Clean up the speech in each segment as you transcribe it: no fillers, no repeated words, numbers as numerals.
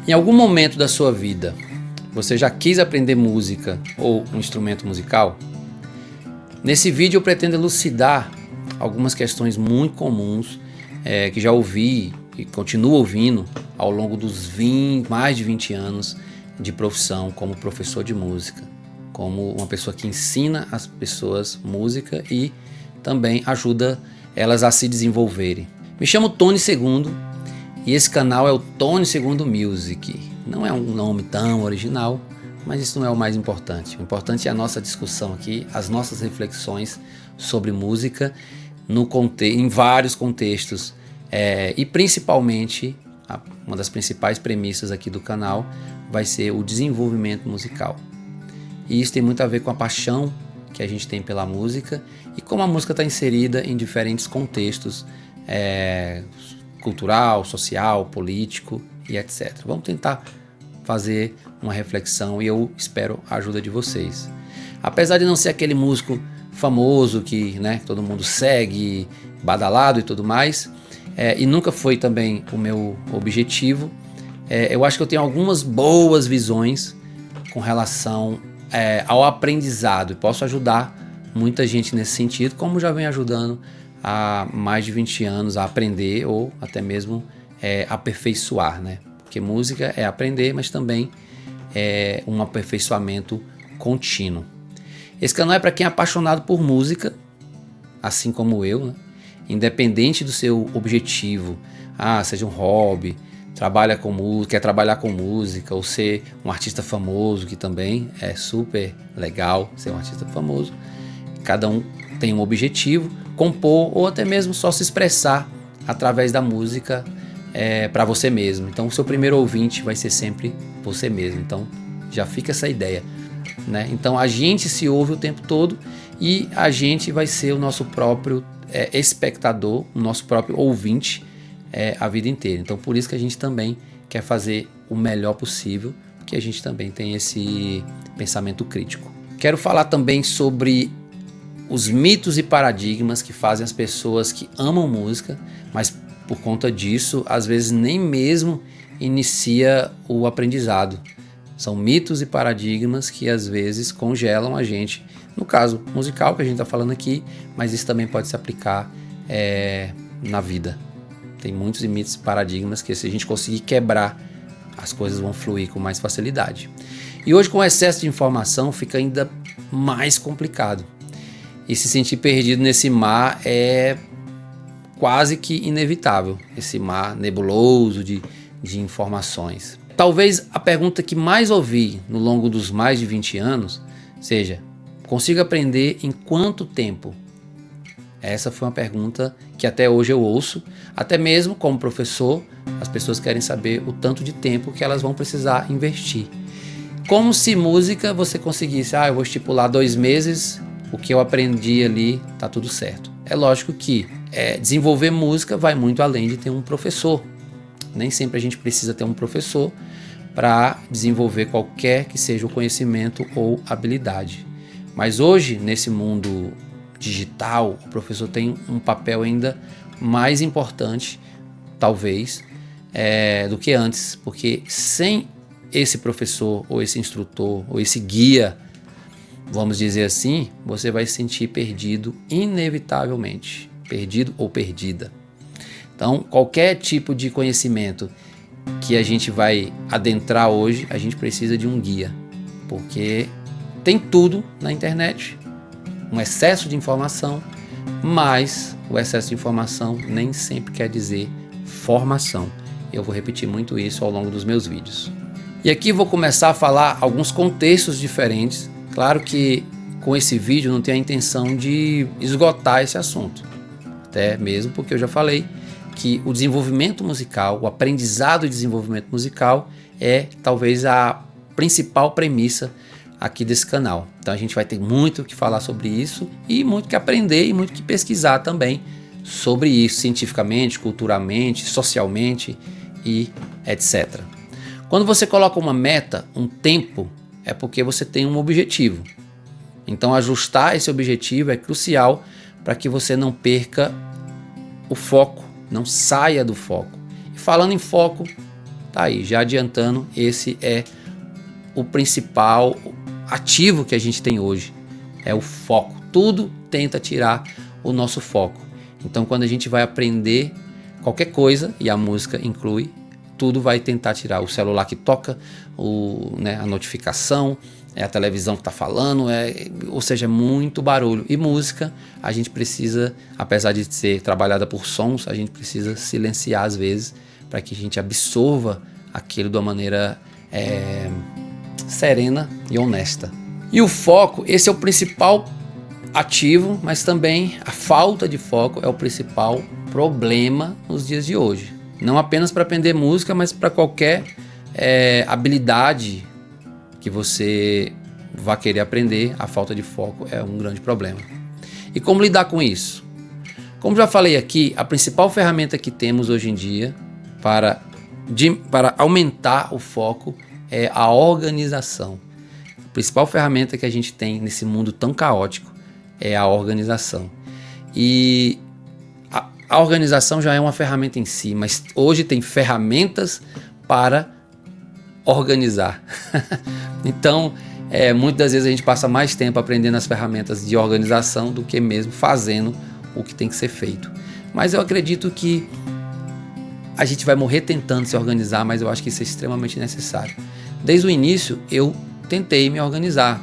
Em algum momento da sua vida, você já quis aprender música ou um instrumento musical? Nesse vídeo eu pretendo elucidar algumas questões muito comuns que já ouvi e continuo ouvindo ao longo dos mais de 20 anos de profissão como professor de música, como uma pessoa que ensina as pessoas música e também ajuda elas a se desenvolverem. Me chamo Tony Segundo e esse canal é o Tony Segundo Music. Não é um nome tão original, mas isso não é o mais importante. O importante é a nossa discussão aqui, as nossas reflexões sobre música em vários contextos e principalmente, uma das principais premissas aqui do canal vai ser o desenvolvimento musical. E isso tem muito a ver com a paixão que a gente tem pela música e como a música está inserida em diferentes contextos cultural, social, político e etc. Vamos tentar fazer uma reflexão e eu espero a ajuda de vocês. Apesar de não ser aquele músico famoso que todo mundo segue, badalado e tudo mais, e nunca foi também o meu objetivo, eu acho que eu tenho algumas boas visões com relação ao aprendizado e posso ajudar muita gente nesse sentido, como já venho ajudando há mais de 20 anos a aprender ou até mesmo aperfeiçoar, Porque música é aprender, mas também é um aperfeiçoamento contínuo. Esse canal é para quem é apaixonado por música, assim como eu, independente do seu objetivo, seja um hobby, quer trabalhar com música ou ser um artista famoso, que também é super legal ser um artista famoso. Cada um tem um objetivo, compor ou até mesmo só se expressar através da música para você mesmo. Então o seu primeiro ouvinte vai ser sempre você mesmo. Então já fica essa ideia, Então a gente se ouve o tempo todo e a gente vai ser o nosso próprio espectador, o nosso próprio ouvinte a vida inteira. Então por isso que a gente também quer fazer o melhor possível, porque a gente também tem esse pensamento crítico. Quero falar também sobre os mitos e paradigmas que fazem as pessoas que amam música, mas por conta disso, às vezes nem mesmo inicia o aprendizado. São mitos e paradigmas que às vezes congelam a gente. No caso musical que a gente está falando aqui, mas isso também pode se aplicar na vida. Tem muitos mitos e paradigmas que se a gente conseguir quebrar, as coisas vão fluir com mais facilidade. E hoje com o excesso de informação fica ainda mais complicado. E se sentir perdido nesse mar é quase que inevitável, esse mar nebuloso de informações. Talvez a pergunta que mais ouvi no longo dos mais de 20 anos seja: consigo aprender em quanto tempo? Essa foi uma pergunta que até hoje eu ouço, até mesmo como professor, as pessoas querem saber o tanto de tempo que elas vão precisar investir. Como se música você conseguisse, eu vou estipular 2 meses, o que eu aprendi ali tá tudo certo. É lógico que desenvolver música vai muito além de ter um professor. Nem sempre a gente precisa ter um professor para desenvolver qualquer que seja o conhecimento ou habilidade. Mas hoje, nesse mundo digital, o professor tem um papel ainda mais importante, talvez, do que antes, porque sem esse professor, ou esse instrutor, ou esse guia, vamos dizer assim, você vai se sentir perdido inevitavelmente, perdido ou perdida. Então, qualquer tipo de conhecimento que a gente vai adentrar hoje, a gente precisa de um guia, porque tem tudo na internet, um excesso de informação, mas o excesso de informação nem sempre quer dizer formação. Eu vou repetir muito isso ao longo dos meus vídeos. E aqui vou começar a falar alguns contextos diferentes. Claro que com esse vídeo não tenho a intenção de esgotar esse assunto, até mesmo porque eu já falei que o desenvolvimento musical, o aprendizado e desenvolvimento musical é talvez a principal premissa aqui desse canal. Então a gente vai ter muito o que falar sobre isso e muito que aprender e muito que pesquisar também sobre isso, cientificamente, culturalmente, socialmente e etc. Quando você coloca uma meta, um tempo, é porque você tem um objetivo. Então ajustar esse objetivo é crucial para que você não perca o foco, não saia do foco. E falando em foco, tá aí, já adiantando, esse é o principal ativo que a gente tem hoje, é o foco. Tudo tenta tirar o nosso foco. Então, quando a gente vai aprender qualquer coisa, e a música inclui, tudo vai tentar tirar. O celular que toca, a notificação, a televisão que está falando, ou seja, é muito barulho. E música, a gente precisa, apesar de ser trabalhada por sons, a gente precisa silenciar às vezes, para que a gente absorva aquilo de uma maneira serena e honesta. E o foco, esse é o principal ativo, mas também a falta de foco é o principal problema nos dias de hoje. Não apenas para aprender música, mas para qualquer habilidade que você vá querer aprender, a falta de foco é um grande problema. E como lidar com isso? Como já falei aqui, a principal ferramenta que temos hoje em dia para aumentar o foco é a organização. A principal ferramenta que a gente tem nesse mundo tão caótico é a organização. E a organização já é uma ferramenta em si, mas hoje tem ferramentas para organizar. Então, muitas das vezes a gente passa mais tempo aprendendo as ferramentas de organização do que mesmo fazendo o que tem que ser feito. Mas eu acredito que a gente vai morrer tentando se organizar, mas eu acho que isso é extremamente necessário. Desde o início, eu tentei me organizar.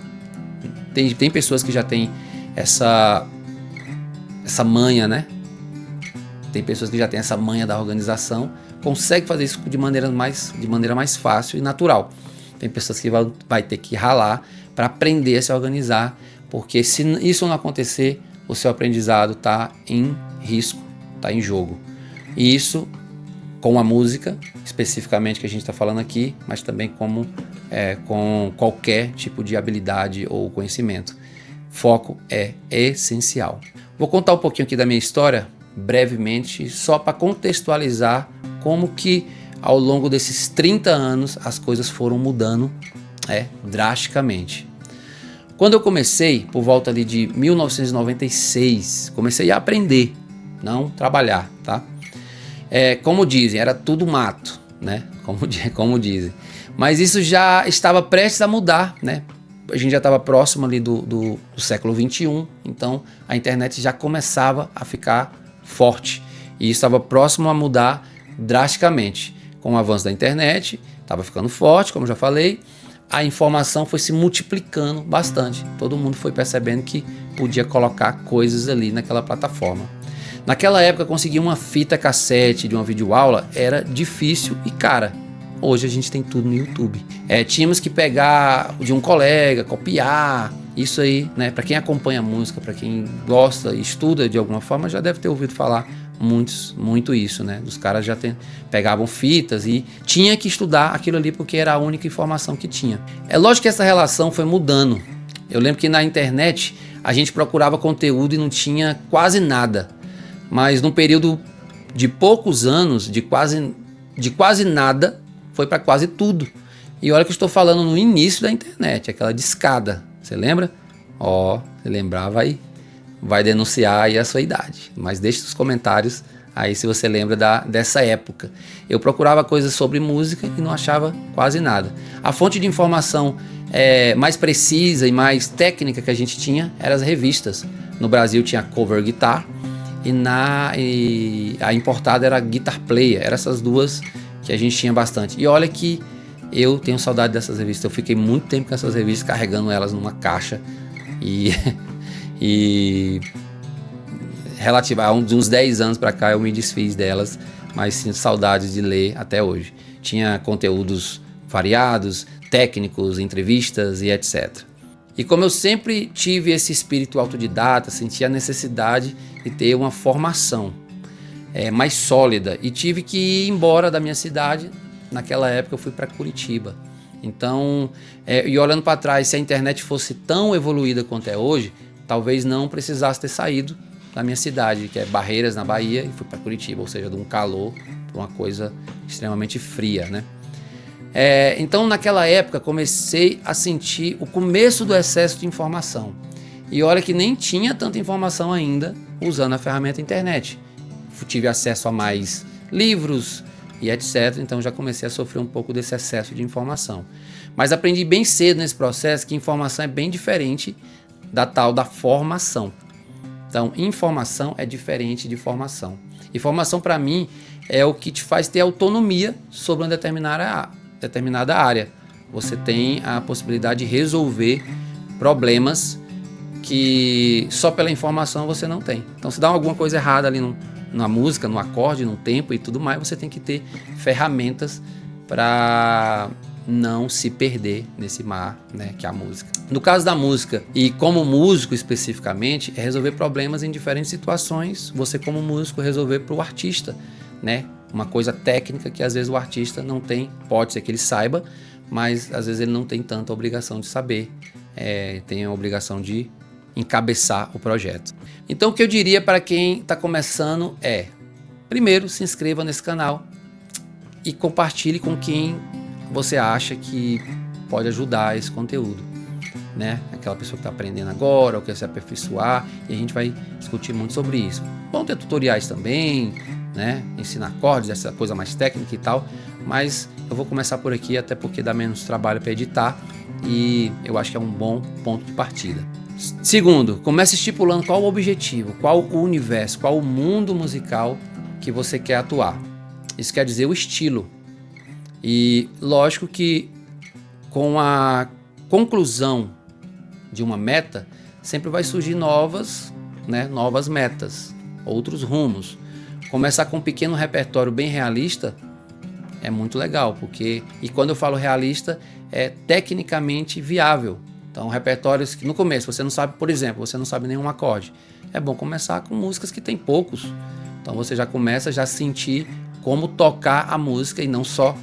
Tem pessoas que já têm essa manha, né? Tem pessoas que já têm essa manha da organização, conseguem fazer isso de maneira mais fácil e natural. Tem pessoas que vai ter que ralar para aprender a se organizar, porque se isso não acontecer, o seu aprendizado está em risco, está em jogo. E isso com a música, especificamente que a gente está falando aqui, mas também com qualquer tipo de habilidade ou conhecimento. Foco é essencial. Vou contar um pouquinho aqui da minha história, brevemente, só para contextualizar como que ao longo desses 30 anos as coisas foram mudando drasticamente. Quando eu comecei, por volta ali de 1996, comecei a aprender, não trabalhar, tá? Como dizem, era tudo mato, né? Como dizem. Mas isso já estava prestes a mudar, né? A gente já estava próximo ali do século XXI, então a internet já começava a ficar forte. E isso estava próximo a mudar drasticamente. Com o avanço da internet, estava ficando forte, como já falei, a informação foi se multiplicando bastante. Todo mundo foi percebendo que podia colocar coisas ali naquela plataforma. Naquela época, conseguir uma fita cassete de uma videoaula era difícil e cara. Hoje a gente tem tudo no YouTube. Tínhamos que pegar de um colega, copiar. Isso aí, né? Para quem acompanha a música, para quem gosta e estuda de alguma forma, já deve ter ouvido falar muito isso, né? Os caras já pegavam fitas e tinha que estudar aquilo ali porque era a única informação que tinha. É lógico que essa relação foi mudando. Eu lembro que na internet a gente procurava conteúdo e não tinha quase nada. Mas num período de poucos anos, de quase nada, foi para quase tudo. E olha que eu estou falando no início da internet, aquela discada. Você lembra? Você lembrar, vai denunciar aí a sua idade. Mas deixe nos comentários aí se você lembra dessa época. Eu procurava coisas sobre música e não achava quase nada. A fonte de informação mais precisa e mais técnica que a gente tinha eram as revistas. No Brasil tinha Cover Guitar e a importada era Guitar Player. Eram essas duas que a gente tinha bastante. E olha que eu tenho saudade dessas revistas. Eu fiquei muito tempo com essas revistas, carregando elas numa caixa e relativo a uns 10 anos para cá eu me desfiz delas, mas sinto saudades de ler até hoje. Tinha conteúdos variados, técnicos, entrevistas e etc. E como eu sempre tive esse espírito autodidata, senti a necessidade de ter uma formação mais sólida e tive que ir embora da minha cidade. Naquela época eu fui para Curitiba. Então, e olhando para trás, se a internet fosse tão evoluída quanto é hoje, talvez não precisasse ter saído da minha cidade, que é Barreiras, na Bahia, e fui para Curitiba, ou seja, de um calor para uma coisa extremamente fria, né? Então, naquela época, comecei a sentir o começo do excesso de informação. E olha que nem tinha tanta informação ainda usando a ferramenta internet. Tive acesso a mais livros, e etc. Então já comecei a sofrer um pouco desse excesso de informação. Mas aprendi bem cedo nesse processo que informação é bem diferente da tal da formação. Então, informação é diferente de formação. Informação, para mim, é o que te faz ter autonomia sobre uma determinada área. Você tem a possibilidade de resolver problemas que só pela informação você não tem. Então, se dá alguma coisa errada ali na música, no acorde, no tempo e tudo mais, você tem que ter ferramentas para não se perder nesse mar, né, que é a música. No caso da música, e como músico especificamente, é resolver problemas em diferentes situações, você como músico resolver para o artista, né, uma coisa técnica que às vezes o artista não tem, pode ser que ele saiba, mas às vezes ele não tem tanta obrigação de saber, tem a obrigação de encabeçar o projeto. Então o que eu diria para quem está começando é, primeiro, se inscreva nesse canal e compartilhe com quem você acha que pode ajudar esse conteúdo, né? Aquela pessoa que está aprendendo agora ou quer se aperfeiçoar, e a gente vai discutir muito sobre isso. Vão ter tutoriais também, né? Ensinar acordes, essa coisa mais técnica e tal, mas eu vou começar por aqui, até porque dá menos trabalho para editar e eu acho que é um bom ponto de partida. Segundo, comece estipulando qual o objetivo, qual o universo, qual o mundo musical que você quer atuar. Isso quer dizer o estilo. E lógico que com a conclusão de uma meta, sempre vai surgir novas metas, outros rumos. Começar com um pequeno repertório bem realista é muito legal, porque, e quando eu falo realista, é tecnicamente viável. Então, repertórios que no começo você não sabe, por exemplo, você não sabe nenhum acorde. É bom começar com músicas que tem poucos. Então você já começa a sentir como tocar a música e não só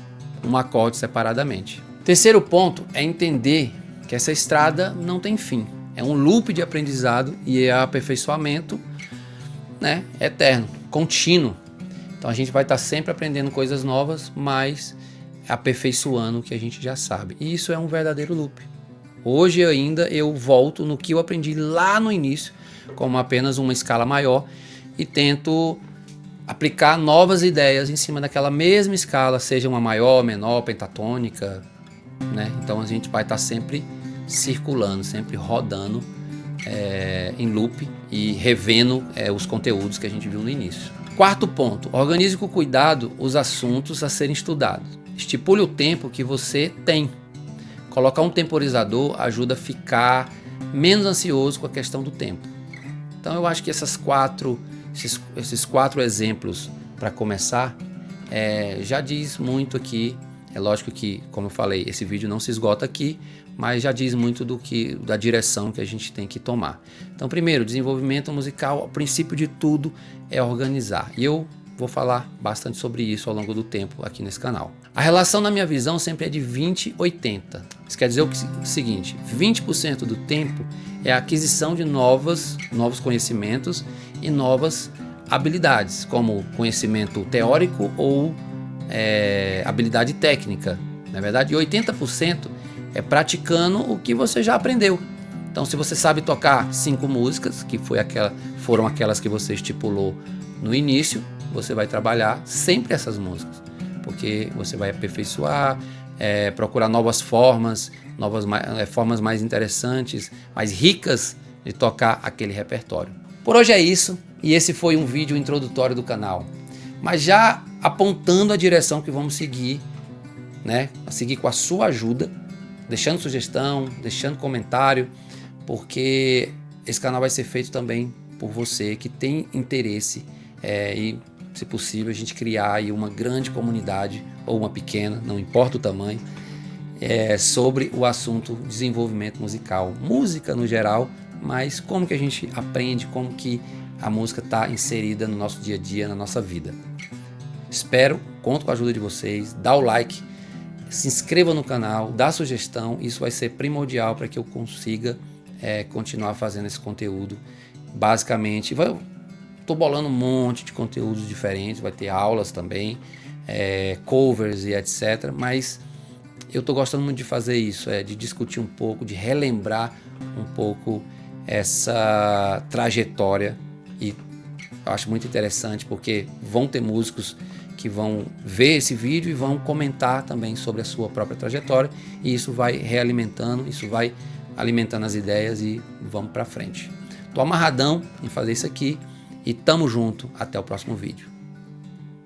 um acorde separadamente. Terceiro ponto é entender que essa estrada não tem fim. É um loop de aprendizado e é aperfeiçoamento, né, eterno, contínuo. Então a gente vai estar sempre aprendendo coisas novas, mas aperfeiçoando o que a gente já sabe. E isso é um verdadeiro loop. Hoje ainda eu volto no que eu aprendi lá no início, como apenas uma escala maior, e tento aplicar novas ideias em cima daquela mesma escala, seja uma maior, menor, pentatônica, né? Então a gente vai estar sempre circulando, sempre rodando em loop e revendo os conteúdos que a gente viu no início. Quarto ponto, organize com cuidado os assuntos a serem estudados. Estipule o tempo que você tem. Colocar um temporizador ajuda a ficar menos ansioso com a questão do tempo. Então eu acho que esses quatro exemplos para começar já diz muito aqui. É lógico que, como eu falei, esse vídeo não se esgota aqui, mas já diz muito da direção que a gente tem que tomar. Então, primeiro, desenvolvimento musical, o princípio de tudo é organizar. E eu vou falar bastante sobre isso ao longo do tempo aqui nesse canal. A relação, na minha visão, sempre é de 20-80. Isso quer dizer o seguinte, 20% do tempo é a aquisição de novos conhecimentos e novas habilidades, como conhecimento teórico ou habilidade técnica, na verdade, e 80% é praticando o que você já aprendeu. Então, se você sabe tocar 5 músicas, que foram aquelas que você estipulou no início, você vai trabalhar sempre essas músicas, porque você vai aperfeiçoar, procurar novas formas mais interessantes, mais ricas de tocar aquele repertório. Por hoje é isso, e esse foi um vídeo introdutório do canal, mas já apontando a direção que vamos seguir, né? A seguir com a sua ajuda, deixando sugestão, deixando comentário, porque esse canal vai ser feito também por você que tem interesse e, se possível, a gente criar aí uma grande comunidade ou uma pequena, não importa o tamanho, sobre o assunto desenvolvimento musical, música no geral, mas como que a gente aprende, como que a música está inserida no nosso dia a dia, na nossa vida. Espero, conto com a ajuda de vocês, dá o like, se inscreva no canal, dá sugestão, isso vai ser primordial para que eu consiga continuar fazendo esse conteúdo. Basicamente, estou bolando um monte de conteúdos diferentes, vai ter aulas também, covers e etc. Mas eu estou gostando muito de fazer isso, de discutir um pouco, de relembrar um pouco essa trajetória, e eu acho muito interessante porque vão ter músicos que vão ver esse vídeo e vão comentar também sobre a sua própria trajetória, e isso vai realimentando, isso vai alimentando as ideias e vamos para frente. Tô amarradão em fazer isso aqui e tamo junto, até o próximo vídeo.